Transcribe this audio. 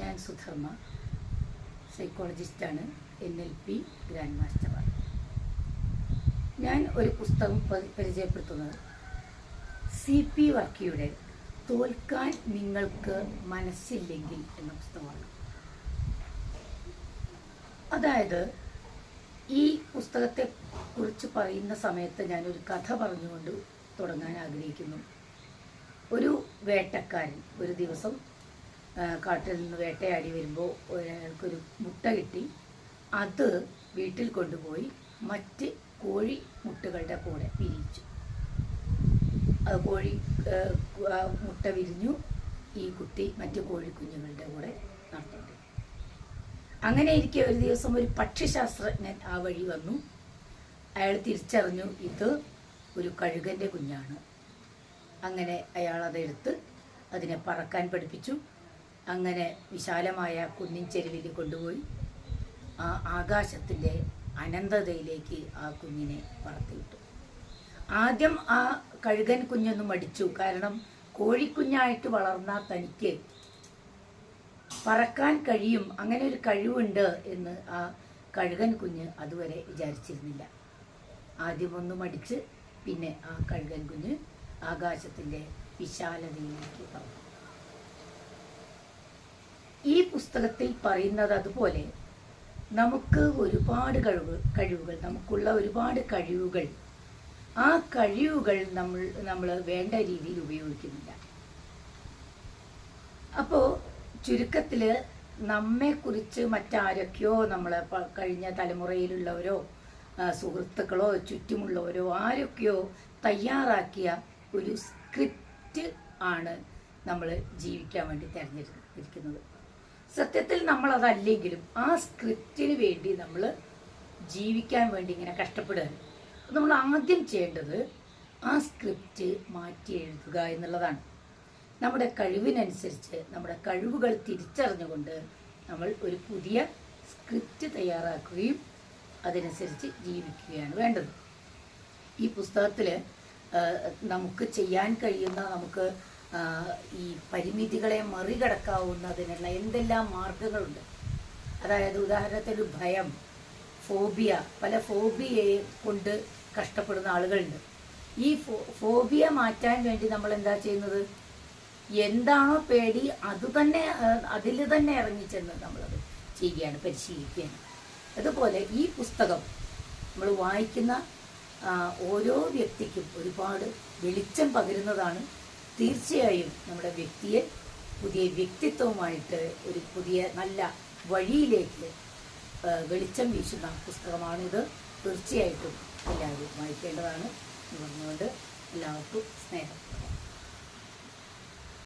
ഞാൻ Sudharma, സൈക്കോളജിസ്റ്റാണ്, NLP grand മാസ്റ്ററാണ്. ഞാൻ ഒരു പുസ്തകം പരിചയപ്പെടുത്തുന്നത് CP വർക്കിയുടെ തോൽക്കാൻ നിങ്ങൾക്ക് മനസ്സില്ലെങ്കിൽ എന്ന പുസ്തകമാണ്. അതായത് ഈ പുസ്തകത്തെ കുറിച്ച് പറയുന്ന സമയത്ത് ഞാനൊരു കഥ പറഞ്ഞുകൊണ്ട് തുടങ്ങാൻ ആഗ്രഹിക്കുന്നു. ഒരു വേട്ടക്കാരൻ ഒരു ദിവസം കാട്ടിൽ നിന്ന് വേട്ടയാടി വരുമ്പോൾ ഒരാൾക്കൊരു മുട്ട കിട്ടി. അത് വീട്ടിൽ കൊണ്ടുപോയി മറ്റ് കോഴി മുട്ടകളുടെ കൂടെ വിരിയിച്ചു. അത് മുട്ട വിരിഞ്ഞു. ഈ കുട്ടി മറ്റു കോഴിക്കുഞ്ഞുങ്ങളുടെ കൂടെ നടത്തുന്നു. അങ്ങനെ ഇരിക്കെ ഒരു ദിവസം ഒരു പക്ഷിശാസ്ത്രജ്ഞൻ ആ വഴി വന്നു. അയാൾ തിരിച്ചറിഞ്ഞു ഇത് ഒരു കഴുകൻ്റെ കുഞ്ഞാണ്. അങ്ങനെ അയാൾ അതെടുത്ത് അതിനെ പറക്കാൻ പഠിപ്പിച്ചു. അങ്ങനെ വിശാലമായ കുന്നിൻ ചെരുവിൽ കൊണ്ടുപോയി ആ ആകാശത്തിൻ്റെ അനന്തതയിലേക്ക് ആ കുഞ്ഞിനെ പറത്തിയിട്ടു. ആദ്യം ആ കഴുകൻ കുഞ്ഞൊന്ന് മടിച്ചു. കാരണം കോഴിക്കുഞ്ഞായിട്ട് വളർന്ന തനിക്ക് പറക്കാൻ കഴിയും, അങ്ങനെ ഒരു കഴിവുണ്ട് എന്ന് ആ കഴുകൻ കുഞ്ഞ് അതുവരെ വിചാരിച്ചിരുന്നില്ല. ആദ്യമൊന്ന് മടിച്ച് പിന്നെ ആ കഴുകൻ കുഞ്ഞ് ആകാശത്തിൻ്റെ വിശാലതയിലേക്ക് പറന്നു. ഈ പുസ്തകത്തിൽ പറയുന്നത് അതുപോലെ നമുക്ക് ഒരുപാട് കഴിവുകൾ നമുക്കുള്ള ഒരുപാട് കഴിവുകൾ, ആ കഴിവുകൾ നമ്മൾ വേണ്ട രീതിയിൽ ഉപയോഗിക്കുന്നില്ല. അപ്പോൾ ചുരുക്കത്തിൽ നമ്മെക്കുറിച്ച് മറ്റാരൊക്കെയോ നമ്മളെ കഴിഞ്ഞ തലമുറയിലുള്ളവരോ സുഹൃത്തുക്കളോ ചുറ്റുമുള്ളവരോ ആരൊക്കെയോ തയ്യാറാക്കിയ ഒരു സ്ക്രിപ്റ്റ് ആണ് നമ്മൾ ജീവിക്കാൻ വേണ്ടി തിരഞ്ഞെടുത്തിരിക്കുന്നത്. സത്യത്തിൽ നമ്മളതല്ലെങ്കിലും ആ സ്ക്രിപ്റ്റിന് വേണ്ടി നമ്മൾ ജീവിക്കാൻ വേണ്ടി ഇങ്ങനെ കഷ്ടപ്പെടുകയാണ്. നമ്മൾ ആദ്യം ചെയ്യേണ്ടത് ആ സ്ക്രിപ്റ്റ് മാറ്റി എഴുതുക എന്നുള്ളതാണ്. നമ്മുടെ കഴിവിനനുസരിച്ച് നമ്മുടെ കഴിവുകൾ തിരിച്ചറിഞ്ഞുകൊണ്ട് നമ്മൾ ഒരു പുതിയ സ്ക്രിപ്റ്റ് തയ്യാറാക്കുകയും അതനുസരിച്ച് ജീവിക്കുകയാണ് വേണ്ടത്. ഈ പുസ്തകത്തിൽ നമുക്ക് ചെയ്യാൻ കഴിയുന്ന, നമുക്ക് ഈ പരിമിതികളെ മറികടക്കാവുന്നതിനുള്ള എന്തെല്ലാം മാർഗങ്ങളുണ്ട്. അതായത് ഉദാഹരണത്തിന് ഭയം, ഫോബിയ, പല ഫോബിയയെ കൊണ്ട് കഷ്ടപ്പെടുന്ന ആളുകളുണ്ട്. ഈ ഫോബിയ മാറ്റാൻ വേണ്ടി നമ്മൾ എന്താ ചെയ്യുന്നത്? എന്താണോ പേടി അതിൽ തന്നെ ഇറങ്ങിച്ചെന്ന് നമ്മളത് ചെയ്യുകയാണ്, പരിശീലിക്കുകയാണ്. അതുപോലെ ഈ പുസ്തകം നമ്മൾ വായിക്കുന്ന ഓരോ വ്യക്തിക്കും ഒരുപാട് വെളിച്ചം പകരുന്നതാണ്. തീർച്ചയായും നമ്മുടെ വ്യക്തിയെ പുതിയ വ്യക്തിത്വവുമായിട്ട് ഒരു പുതിയ നല്ല വഴിയിലേക്ക് വെളിച്ചം വീശുന്ന പുസ്തകമാണിത്. തീർച്ചയായിട്ടും എല്ലാവരും വായിക്കേണ്ടതാണ് എന്ന് പറഞ്ഞുകൊണ്ട് എല്ലാവർക്കും സ്നേഹം.